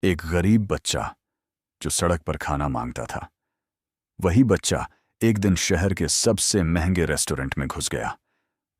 एक गरीब बच्चा जो सड़क पर खाना मांगता था। वही बच्चा एक दिन शहर के सबसे महंगे रेस्टोरेंट में घुस गया।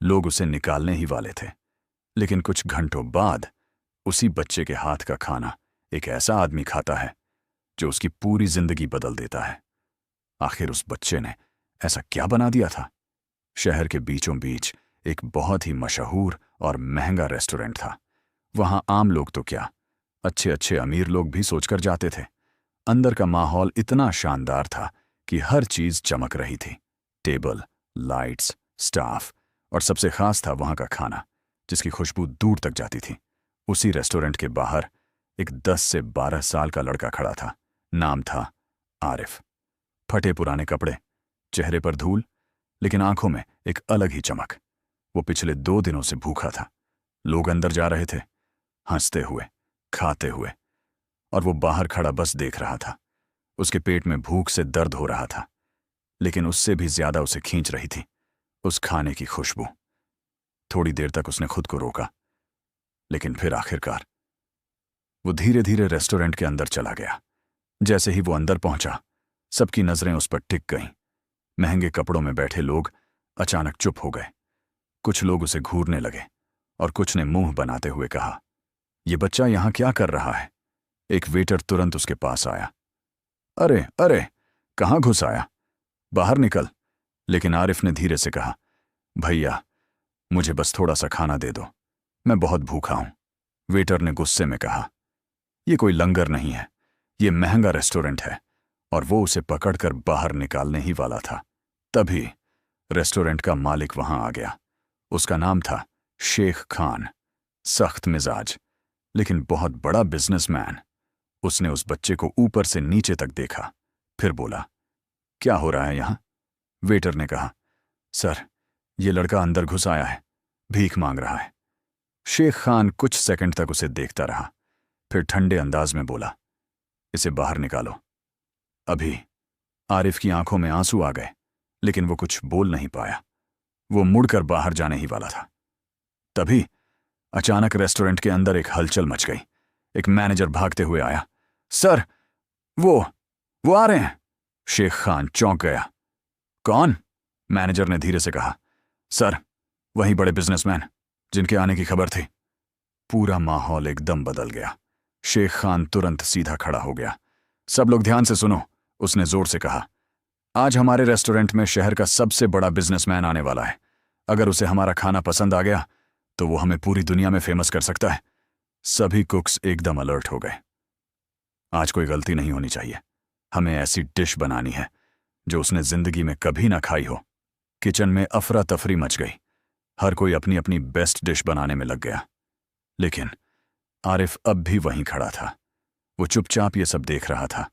लोग उसे निकालने ही वाले थे, लेकिन कुछ घंटों बाद उसी बच्चे के हाथ का खाना एक ऐसा आदमी खाता है जो उसकी पूरी जिंदगी बदल देता है। आखिर उस बच्चे ने ऐसा क्या बना दिया था? शहर के बीचों बीच एक बहुत ही मशहूर और महंगा रेस्टोरेंट था। वहां आम लोग तो क्या, अच्छे अच्छे अमीर लोग भी सोचकर जाते थे। अंदर का माहौल इतना शानदार था कि हर चीज चमक रही थी। टेबल, लाइट्स, स्टाफ और सबसे खास था वहां का खाना, जिसकी खुशबू दूर तक जाती थी। उसी रेस्टोरेंट के बाहर एक 10 से 12 साल का लड़का खड़ा था। नाम था आरिफ। फटे पुराने कपड़े, चेहरे पर धूल, लेकिन आंखों में एक अलग ही चमक। वो पिछले 2 दिनों से भूखा था। लोग अंदर जा रहे थे, हंसते हुए, खाते हुए, और वो बाहर खड़ा बस देख रहा था। उसके पेट में भूख से दर्द हो रहा था, लेकिन उससे भी ज्यादा उसे खींच रही थी उस खाने की खुशबू। थोड़ी देर तक उसने खुद को रोका, लेकिन फिर आखिरकार वो धीरे धीरे रेस्टोरेंट के अंदर चला गया। जैसे ही वो अंदर पहुंचा, सबकी नजरें उस पर टिक गईं। महंगे कपड़ों में बैठे लोग अचानक चुप हो गए। कुछ लोग उसे घूरने लगे और कुछ ने मुंह बनाते हुए कहा, "ये बच्चा यहां क्या कर रहा है?" एक वेटर तुरंत उसके पास आया। "अरे अरे, कहां घुस आया? बाहर निकल।" लेकिन आरिफ ने धीरे से कहा, "भैया, मुझे बस थोड़ा सा खाना दे दो, मैं बहुत भूखा हूं।" वेटर ने गुस्से में कहा, "ये कोई लंगर नहीं है, ये महंगा रेस्टोरेंट है।" और वो उसे पकड़कर बाहर निकालने ही वाला था। तभी रेस्टोरेंट का मालिक वहां आ गया। उसका नाम था शेख खान। सख्त मिजाज, लेकिन बहुत बड़ा बिजनेसमैन। उसने उस बच्चे को ऊपर से नीचे तक देखा, फिर बोला, "क्या हो रहा है यहां?" वेटर ने कहा, "सर, ये लड़का अंदर घुस आया है, भीख मांग रहा है।" शेख खान कुछ सेकंड तक उसे देखता रहा, फिर ठंडे अंदाज में बोला, "इसे बाहर निकालो अभी।" आरिफ की आंखों में आंसू आ गए, लेकिन वो कुछ बोल नहीं पाया। वो मुड़कर बाहर जाने ही वाला था। तभी अचानक रेस्टोरेंट के अंदर एक हलचल मच गई। एक मैनेजर भागते हुए आया। "सर, वो आ रहे हैं!" शेख खान चौंक गया। "कौन?" मैनेजर ने धीरे से कहा। "सर, वही बड़े बिजनेसमैन जिनके आने की खबर थी।" पूरा माहौल एकदम बदल गया। शेख खान तुरंत सीधा खड़ा हो गया। "सब लोग ध्यान से सुनो," उसने जोर से कहा। "आज हमारे रेस्टोरेंट में शहर का सबसे बड़ा बिजनेसमैन आने वाला है। अगर उसे हमारा खाना पसंद आ गया तो वो हमें पूरी दुनिया में फेमस कर सकता है।" सभी कुक्स एकदम अलर्ट हो गए। आज कोई गलती नहीं होनी चाहिए। हमें ऐसी डिश बनानी है जो उसने जिंदगी में कभी ना खाई हो। किचन में अफरा तफरी मच गई। हर कोई अपनी अपनी बेस्ट डिश बनाने में लग गया। लेकिन आरिफ अब भी वहीं खड़ा था। वो चुपचाप ये सब देख रहा था।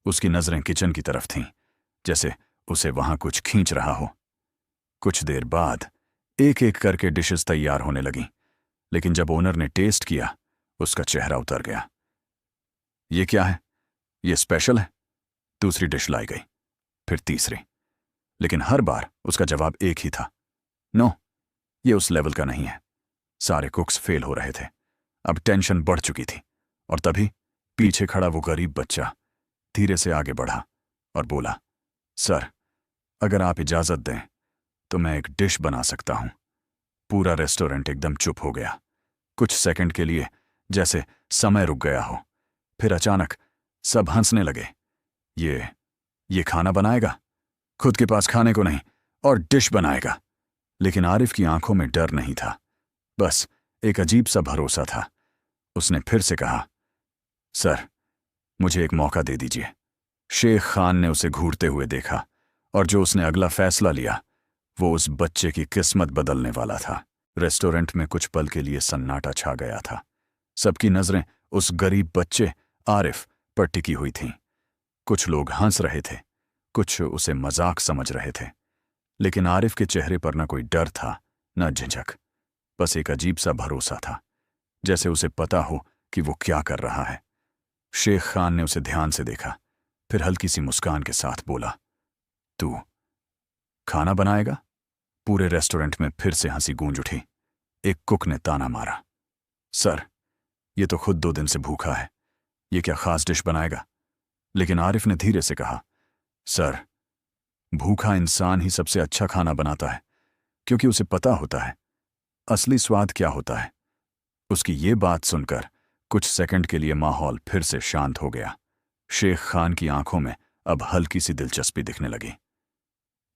उसकी नजरें किचन की तरफ थीं, जैसे उसे वहां कुछ खींच रहा हो। कुछ देर बाद एक एक करके डिशेस तैयार होने लगीं, लेकिन जब ओनर ने टेस्ट किया, उसका चेहरा उतर गया। "ये क्या है? ये स्पेशल है?" दूसरी डिश लाई गई, फिर तीसरी, लेकिन हर बार उसका जवाब एक ही था, "नो, ये उस लेवल का नहीं है।" सारे कुक्स फेल हो रहे थे। अब टेंशन बढ़ चुकी थी, और तभी पीछे खड़ा वो गरीब बच्चा धीरे से आगे बढ़ा और बोला, "सर, अगर आप इजाजत दें तो मैं एक डिश बना सकता हूं।" पूरा रेस्टोरेंट एकदम चुप हो गया। कुछ सेकंड के लिए जैसे समय रुक गया हो। फिर अचानक सब हंसने लगे। ये खाना बनाएगा? खुद के पास खाने को नहीं, और डिश बनाएगा?" लेकिन आरिफ की आंखों में डर नहीं था, बस एक अजीब सा भरोसा था। उसने फिर से कहा, "सर, मुझे एक मौका दे दीजिए।" शेख खान ने उसे घूरते हुए देखा, और जो उसने अगला फैसला लिया वो उस बच्चे की किस्मत बदलने वाला था। रेस्टोरेंट में कुछ पल के लिए सन्नाटा छा गया था। सबकी नजरें उस गरीब बच्चे आरिफ पर टिकी हुई थीं। कुछ लोग हंस रहे थे, कुछ उसे मजाक समझ रहे थे, लेकिन आरिफ के चेहरे पर न कोई डर था, न झिझक, बस एक अजीब सा भरोसा था, जैसे उसे पता हो कि वो क्या कर रहा है। शेख खान ने उसे ध्यान से देखा, फिर हल्की सी मुस्कान के साथ बोला, "तू खाना बनाएगा?" पूरे रेस्टोरेंट में फिर से हंसी गूंज उठी। एक कुक ने ताना मारा, "सर, ये तो खुद 2 दिन से भूखा है, ये क्या खास डिश बनाएगा? लेकिन आरिफ ने धीरे से कहा, सर, भूखा इंसान ही सबसे अच्छा खाना बनाता है, क्योंकि उसे पता होता है असली स्वाद क्या होता है। उसकी ये बात सुनकर कुछ सेकंड के लिए माहौल फिर से शांत हो गया। शेख खान की आंखों में अब हल्की सी दिलचस्पी दिखने लगी।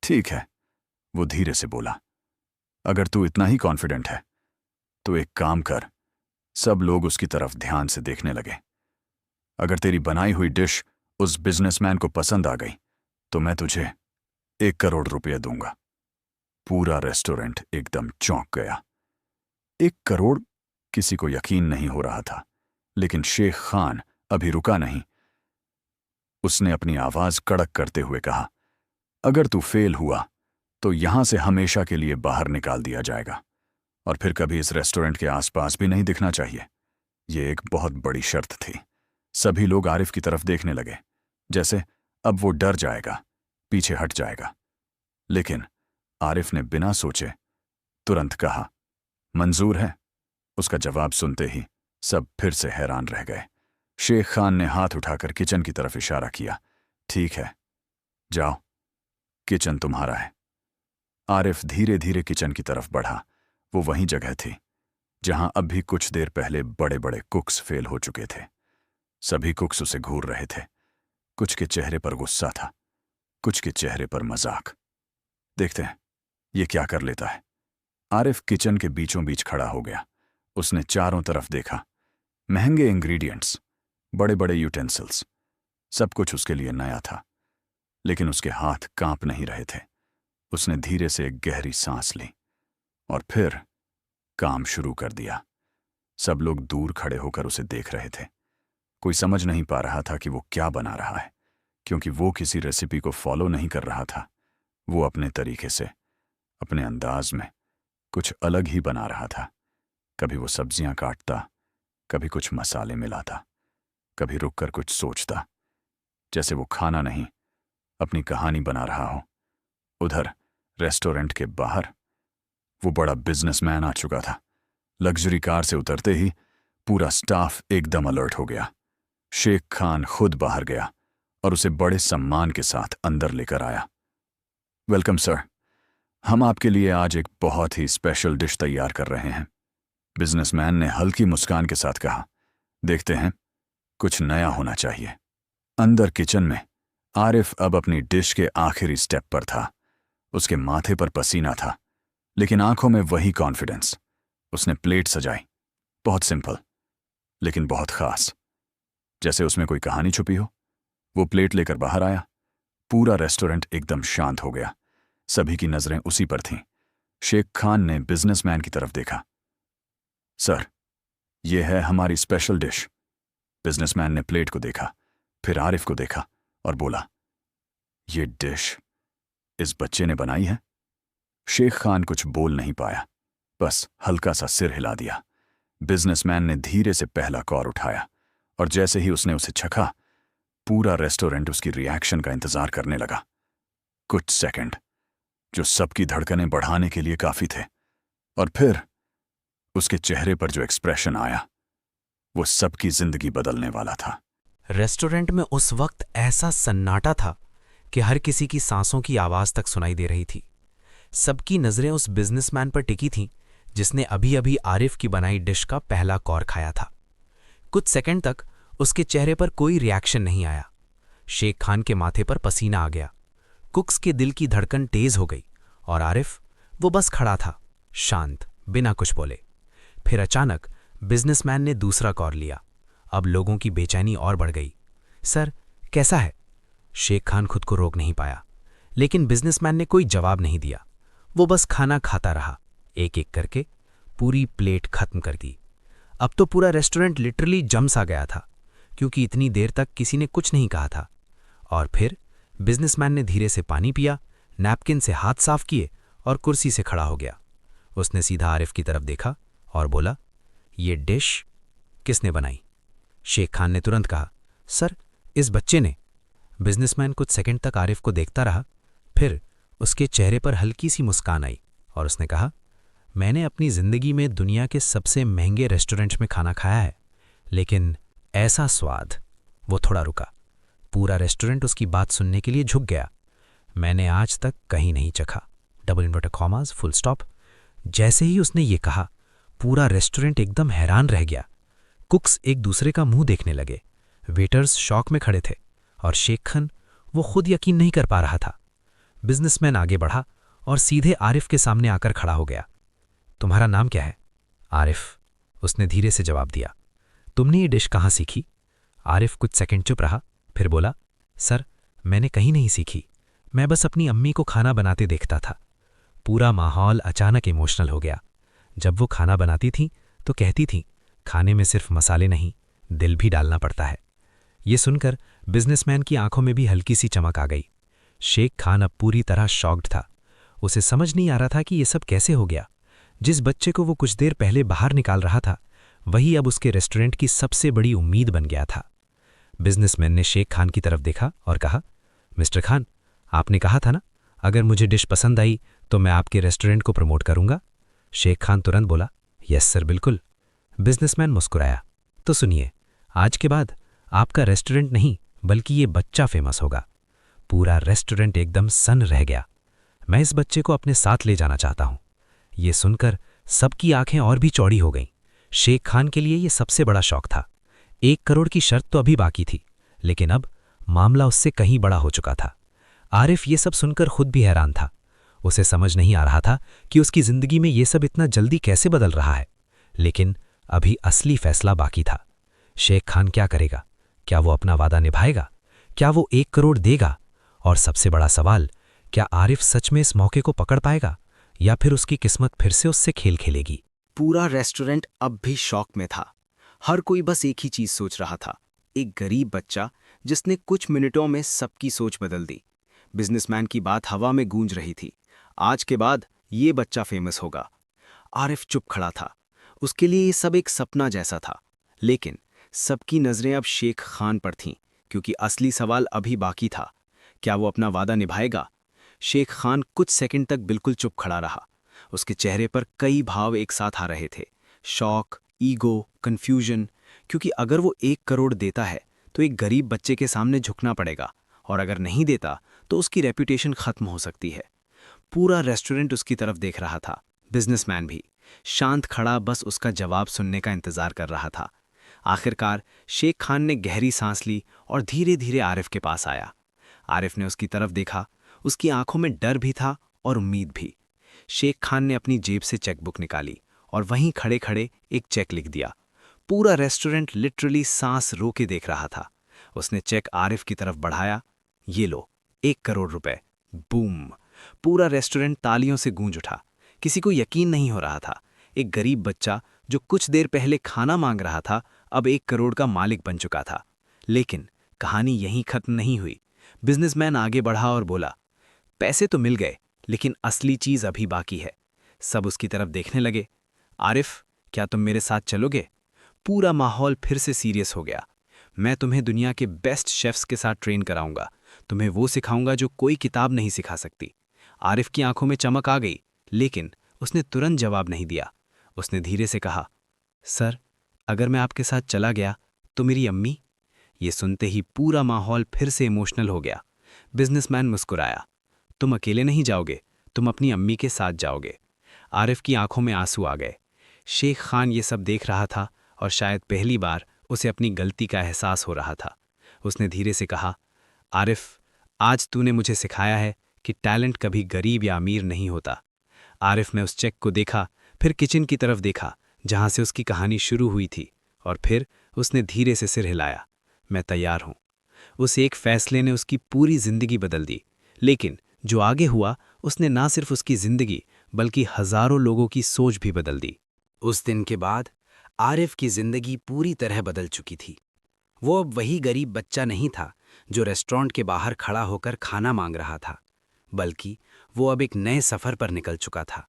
ठीक है, वो धीरे से बोला, अगर तू इतना ही कॉन्फिडेंट है तो एक काम कर। सब लोग उसकी तरफ ध्यान से देखने लगे। अगर तेरी बनाई हुई डिश उस बिजनेसमैन को पसंद आ गई तो मैं तुझे 1 करोड़ रुपये दूंगा। पूरा रेस्टोरेंट एकदम चौंक गया। 1 करोड़? किसी को यकीन नहीं हो रहा था, लेकिन शेख खान अभी रुका नहीं। उसने अपनी आवाज कड़क करते हुए कहा, अगर तू फेल हुआ तो यहां से हमेशा के लिए बाहर निकाल दिया जाएगा और फिर कभी इस रेस्टोरेंट के आसपास भी नहीं दिखना चाहिए। ये एक बहुत बड़ी शर्त थी। सभी लोग आरिफ की तरफ देखने लगे, जैसे अब वो डर जाएगा, पीछे हट जाएगा। लेकिन आरिफ ने बिना सोचे तुरंत कहा, मंजूर है। उसका जवाब सुनते ही सब फिर से हैरान रह गए। शेख खान ने हाथ उठाकर किचन की तरफ इशारा किया, ठीक है, जाओ, किचन तुम्हारा है। आरिफ धीरे धीरे किचन की तरफ बढ़ा। वो वहीं जगह थी जहां अब भी कुछ देर पहले बड़े बड़े कुक्स फेल हो चुके थे। सभी कुक्स उसे घूर रहे थे। कुछ के चेहरे पर गुस्सा था, कुछ के चेहरे पर मजाक। देखते हैं ये क्या कर लेता है। आरिफ किचन के बीचों बीच खड़ा हो गया। उसने चारों तरफ देखा। महंगे इंग्रेडिएंट्स, बड़े बड़े यूटेंसिल्स, सब कुछ उसके लिए नया था। लेकिन उसके हाथ कांप नहीं रहे थे। उसने धीरे से एक गहरी सांस ली और फिर काम शुरू कर दिया। सब लोग दूर खड़े होकर उसे देख रहे थे। कोई समझ नहीं पा रहा था कि वो क्या बना रहा है, क्योंकि वो किसी रेसिपी को फॉलो नहीं कर रहा था। वो अपने तरीके से, अपने अंदाज में कुछ अलग ही बना रहा था। कभी वो सब्जियां काटता, कभी कुछ मसाले मिलाता, कभी रुककर कुछ सोचता, जैसे वो खाना नहीं अपनी कहानी बना रहा हो। उधर रेस्टोरेंट के बाहर वो बड़ा बिजनेसमैन आ चुका था। लग्जरी कार से उतरते ही पूरा स्टाफ एकदम अलर्ट हो गया। शेख खान खुद बाहर गया और उसे बड़े सम्मान के साथ अंदर लेकर आया। वेलकम सर, हम आपके लिए आज एक बहुत ही स्पेशल डिश तैयार कर रहे हैं। बिजनेसमैन ने हल्की मुस्कान के साथ कहा, देखते हैं, कुछ नया होना चाहिए। अंदर किचन में आरिफ अब अपनी डिश के आखिरी स्टेप पर था। उसके माथे पर पसीना था, लेकिन आंखों में वही कॉन्फिडेंस। उसने प्लेट सजाई, बहुत सिंपल लेकिन बहुत खास, जैसे उसमें कोई कहानी छुपी हो। वो प्लेट लेकर बाहर आया। पूरा रेस्टोरेंट एकदम शांत हो गया। सभी की नजरें उसी पर थीं। शेख खान ने बिजनेसमैन की तरफ देखा, सर, यह है हमारी स्पेशल डिश। बिजनेसमैन ने प्लेट को देखा, फिर आरिफ को देखा और बोला, यह डिश इस बच्चे ने बनाई है? शेख खान कुछ बोल नहीं पाया, बस हल्का सा सिर हिला दिया। बिजनेसमैन ने धीरे से पहला कौर उठाया और जैसे ही उसने उसे चखा, पूरा रेस्टोरेंट उसकी रिएक्शन का इंतजार करने लगा। कुछ सेकंड जो सबकी धड़कनें बढ़ाने के लिए काफी थे, और फिर उसके चेहरे पर जो एक्सप्रेशन आया वो सबकी जिंदगी बदलने वाला था। रेस्टोरेंट में उस वक्त ऐसा सन्नाटा था कि हर किसी की सांसों की आवाज तक सुनाई दे रही थी। सबकी नजरें उस बिजनेसमैन पर टिकी थीं जिसने अभी अभी आरिफ की बनाई डिश का पहला कौर खाया था। कुछ सेकंड तक उसके चेहरे पर कोई रिएक्शन नहीं आया। शेख खान के माथे पर पसीना आ गया। कुक्स के दिल की धड़कन तेज हो गई और आरिफ, वो बस खड़ा था, शांत, बिना कुछ बोले। फिर अचानक बिजनेसमैन ने दूसरा कौर लिया। अब लोगों की बेचैनी और बढ़ गई। सर, कैसा है? शेख खान खुद को रोक नहीं पाया, लेकिन बिजनेसमैन ने कोई जवाब नहीं दिया। वो बस खाना खाता रहा, एक एक करके पूरी प्लेट खत्म कर दी। अब तो पूरा रेस्टोरेंट लिटरली जम सा गया था, क्योंकि इतनी देर तक किसी ने कुछ नहीं कहा था। और फिर बिजनेसमैन ने धीरे से पानी पिया, नैपकिन से हाथ साफ किए और कुर्सी से खड़ा हो गया। उसने सीधा आरिफ की तरफ देखा और बोला, ये डिश किसने बनाई? शेख खान ने तुरंत कहा, सर, इस बच्चे ने। बिजनेसमैन कुछ सेकंड तक आरिफ को देखता रहा, फिर उसके चेहरे पर हल्की सी मुस्कान आई और उसने कहा, मैंने अपनी जिंदगी में दुनिया के सबसे महंगे रेस्टोरेंट में खाना खाया है, लेकिन ऐसा स्वाद वो थोड़ा रुका। पूरा रेस्टोरेंट उसकी बात सुनने के लिए झुक गया। मैंने आज तक कहीं नहीं चखा, double inverted commas, full stop. जैसे ही उसने ये कहा, पूरा रेस्टोरेंट एकदम हैरान रह गया। कुक्स एक दूसरे का मुंह देखने लगे, वेटर्स शॉक में खड़े थे, और शेख खान, वो खुद यकीन नहीं कर पा रहा था। बिजनेसमैन आगे बढ़ा और सीधे आरिफ के सामने आकर खड़ा हो गया। तुम्हारा नाम क्या है? आरिफ, उसने धीरे से जवाब दिया। तुमने ये डिश कहाँ सीखी? आरिफ कुछ सेकंड चुप रहा, फिर बोला, सर, मैंने कहीं नहीं सीखी, मैं बस अपनी अम्मी को खाना बनाते देखता था। पूरा माहौल अचानक इमोशनल हो गया। जब वो खाना बनाती थीं तो कहती थीं, खाने में सिर्फ मसाले नहीं, दिल भी डालना पड़ता है। ये सुनकर बिजनेसमैन की आंखों में भी हल्की सी चमक आ गई। शेख खान अब पूरी तरह शॉक्ड था। उसे समझ नहीं आ रहा था कि ये सब कैसे हो गया। जिस बच्चे को वो कुछ देर पहले बाहर निकाल रहा था, वही अब उसके रेस्टोरेंट की सबसे बड़ी उम्मीद बन गया था। बिजनेसमैन ने शेख खान की तरफ देखा और कहा, मिस्टर खान, आपने कहा था ना, अगर मुझे डिश पसंद आई तो मैं आपके रेस्टोरेंट को प्रमोट करूंगा। शेख खान तुरंत बोला, यस सर, बिल्कुल। बिजनेसमैन मुस्कुराया, तो सुनिए, आज के बाद आपका रेस्टोरेंट नहीं बल्कि ये बच्चा फेमस होगा। पूरा रेस्टोरेंट एकदम सन्न रह गया। मैं इस बच्चे को अपने साथ ले जाना चाहता हूं। ये सुनकर सबकी आंखें और भी चौड़ी हो गईं। शेख खान के लिए ये सबसे बड़ा शौक था। 1 करोड़ की शर्त तो अभी बाकी थी, लेकिन अब मामला उससे कहीं बड़ा हो चुका था। आरिफ ये सब सुनकर खुद भी हैरान था। उसे समझ नहीं आ रहा था कि उसकी जिंदगी में ये सब इतना जल्दी कैसे बदल रहा है। लेकिन अभी असली फैसला बाकी था। शेख खान क्या करेगा? क्या वो अपना वादा निभाएगा? क्या वो 1 करोड़ देगा? और सबसे बड़ा सवाल, क्या आरिफ सच में इस मौके को पकड़ पाएगा, या फिर उसकी किस्मत फिर से उससे खेल खेलेगी? पूरा रेस्टोरेंट अब भी शॉक में था। हर कोई बस एक ही चीज सोच रहा था, एक गरीब बच्चा जिसने कुछ मिनटों में सबकी सोच बदल दी। बिजनेसमैन की बात हवा में गूंज रही थी, आज के बाद ये बच्चा फेमस होगा। आरिफ चुप खड़ा था। उसके लिए ये सब एक सपना जैसा था। लेकिन सबकी नजरें अब शेख खान पर थीं, क्योंकि असली सवाल अभी बाकी था। क्या वो अपना वादा निभाएगा? शेख खान कुछ सेकंड तक बिल्कुल चुप खड़ा रहा। उसके चेहरे पर कई भाव एक साथ आ रहे थे, शॉक, ईगो, कंफ्यूजन। क्योंकि अगर वो 1 करोड़ देता है तो एक गरीब बच्चे के सामने झुकना पड़ेगा, और अगर नहीं देता तो उसकी रेपुटेशन खत्म हो सकती है। पूरा रेस्टोरेंट उसकी तरफ देख रहा था। बिजनेसमैन भी शांत खड़ा बस उसका जवाब सुनने का इंतजार कर रहा था। आखिरकार शेख खान ने गहरी सांस ली और धीरे धीरे आरिफ के पास आया। आरिफ ने उसकी तरफ देखा। उसकी आंखों में डर भी था और उम्मीद भी। शेख खान ने अपनी जेब से चेकबुक निकाली और वहीं खड़े खड़े एक चेक लिख दिया। पूरा रेस्टोरेंट लिटरली सांस रोके देख रहा था। उसने चेक आरिफ की तरफ बढ़ाया। ये लो, 1 करोड़ रुपए। बूम! पूरा रेस्टोरेंट तालियों से गूंज उठा। किसी को यकीन नहीं हो रहा था, एक गरीब बच्चा जो कुछ देर पहले खाना मांग रहा था, अब 1 करोड़ का मालिक बन चुका था। लेकिन कहानी यहीं खत्म नहीं हुई। बिजनेसमैन आगे बढ़ा और बोला, पैसे तो मिल गए, लेकिन असली चीज अभी बाकी है। सब उसकी तरफ देखने लगे। आरिफ, क्या तुम मेरे साथ चलोगे? पूरा माहौल फिर से सीरियस हो गया। मैं तुम्हें दुनिया के बेस्ट शेफ्स के साथ ट्रेन कराऊंगा। तुम्हें वो सिखाऊंगा जो कोई किताब नहीं सिखा सकती। आरिफ की आंखों में चमक आ गई, लेकिन उसने तुरंत जवाब नहीं दिया। उसने धीरे से कहा, सर, अगर मैं आपके साथ चला गया तो मेरी अम्मी? ये सुनते ही पूरा माहौल फिर से इमोशनल हो गया। बिजनेसमैन मुस्कुराया, तुम अकेले नहीं जाओगे, तुम अपनी अम्मी के साथ जाओगे। आरिफ की आंखों में आंसू आ गए। शेख खान ये सब देख रहा था और शायद पहली बार उसे अपनी गलती का एहसास हो रहा था। उसने धीरे से कहा, आरिफ, आज तूने मुझे सिखाया है कि टैलेंट कभी गरीब या अमीर नहीं होता। आरिफ ने उस चेक को देखा, फिर किचन की तरफ देखा जहां से उसकी कहानी शुरू हुई थी, और फिर उसने धीरे से सिर हिलाया। मैं तैयार हूं। उस एक फैसले ने उसकी पूरी जिंदगी बदल दी। लेकिन जो आगे हुआ, उसने ना सिर्फ उसकी जिंदगी बल्कि हजारों लोगों की सोच भी बदल दी। उस दिन के बाद आरिफ की जिंदगी पूरी तरह बदल चुकी थी। वो अब वही गरीब बच्चा नहीं था जो रेस्टोरेंट के बाहर खड़ा होकर खाना मांग रहा था, बल्कि वो अब एक नए सफर पर निकल चुका था।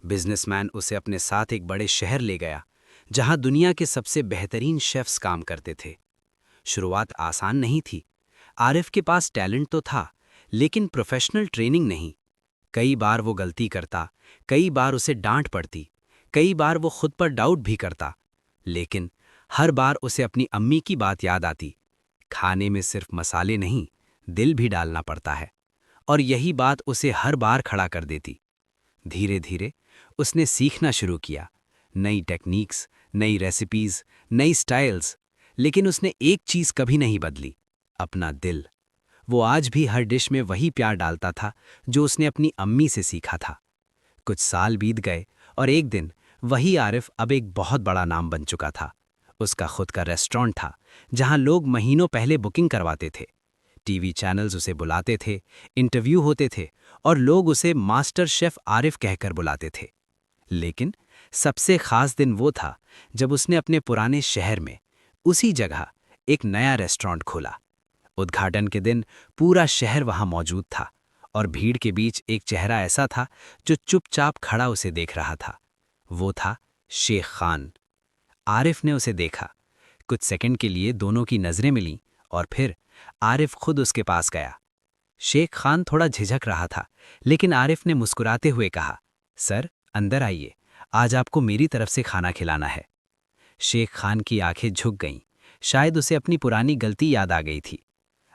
बिजनेसमैन उसे अपने साथ एक बड़े शहर ले गया, जहां दुनिया के सबसे बेहतरीन शेफ्स काम करते थे। शुरुआत आसान नहीं थी। आरिफ के पास टैलेंट तो था, लेकिन प्रोफेशनल ट्रेनिंग नहीं। कई बार वो गलती करता, कई बार उसे डांट पड़ती, कई बार वो खुद पर डाउट भी करता। लेकिन हर बार उसे अपनी अम्मी की बात याद आती, खाने में सिर्फ मसाले नहीं, दिल भी डालना पड़ता है। और यही बात उसे हर बार खड़ा कर देती। धीरे धीरे उसने सीखना शुरू किया, नई टेक्निक्स, नई रेसिपीज, नई स्टाइल्स, लेकिन उसने एक चीज कभी नहीं बदली, अपना दिल। वो आज भी हर डिश में वही प्यार डालता था जो उसने अपनी अम्मी से सीखा था। कुछ साल बीत गए और एक दिन वही आरिफ अब एक बहुत बड़ा नाम बन चुका था। उसका खुद का रेस्टोरेंट था जहां लोग महीनों पहले बुकिंग करवाते थे। टीवी चैनल्स उसे बुलाते थे, इंटरव्यू होते थे और लोग उसे मास्टर शेफ आरिफ कहकर बुलाते थे। लेकिन सबसे खास दिन वो था जब उसने अपने पुराने शहर में उसी जगह एक नया रेस्टोरेंट खोला। उद्घाटन के दिन पूरा शहर वहां मौजूद था और भीड़ के बीच एक चेहरा ऐसा था जो चुपचाप खड़ा उसे देख रहा था। वो था शेख खान। आरिफ ने उसे देखा। कुछ सेकंड के लिए दोनों की नजरें मिलीं और फिर आरिफ खुद उसके पास गया। शेख खान थोड़ा झिझक रहा था, लेकिन आरिफ ने मुस्कुराते हुए कहा, सर अंदर आइए, आज आपको मेरी तरफ से खाना खिलाना है। शेख खान की आंखें झुक गईं, शायद उसे अपनी पुरानी गलती याद आ गई थी।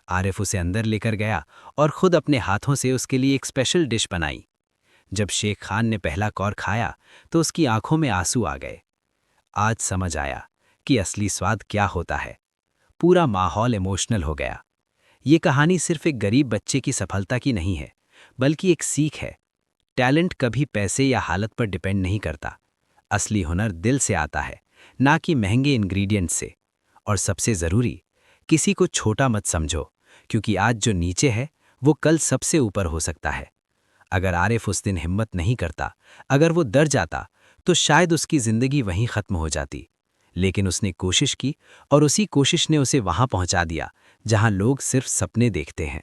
आरिफ उसे अंदर लेकर गया और खुद अपने हाथों से उसके लिए एक स्पेशल डिश बनाई। जब शेख खान ने पहला कौर खाया तो उसकी आंखों में आंसू आ गए। आज समझ आया कि असली स्वाद क्या होता है। पूरा माहौल इमोशनल हो गया। ये कहानी सिर्फ एक गरीब बच्चे की सफलता की नहीं है, बल्कि एक सीख है। टैलेंट कभी पैसे या हालत पर डिपेंड नहीं करता। असली हुनर दिल से आता है, ना कि महंगे इंग्रेडिएंट से। और सबसे ज़रूरी, किसी को छोटा मत समझो, क्योंकि आज जो नीचे है वो कल सबसे ऊपर हो सकता है। अगर आरिफ उस दिन हिम्मत नहीं करता, अगर वो डर जाता, तो शायद उसकी ज़िंदगी वहीं ख़त्म हो जाती। लेकिन उसने कोशिश की और उसी कोशिश ने उसे वहां पहुंचा दिया जहां लोग सिर्फ सपने देखते हैं।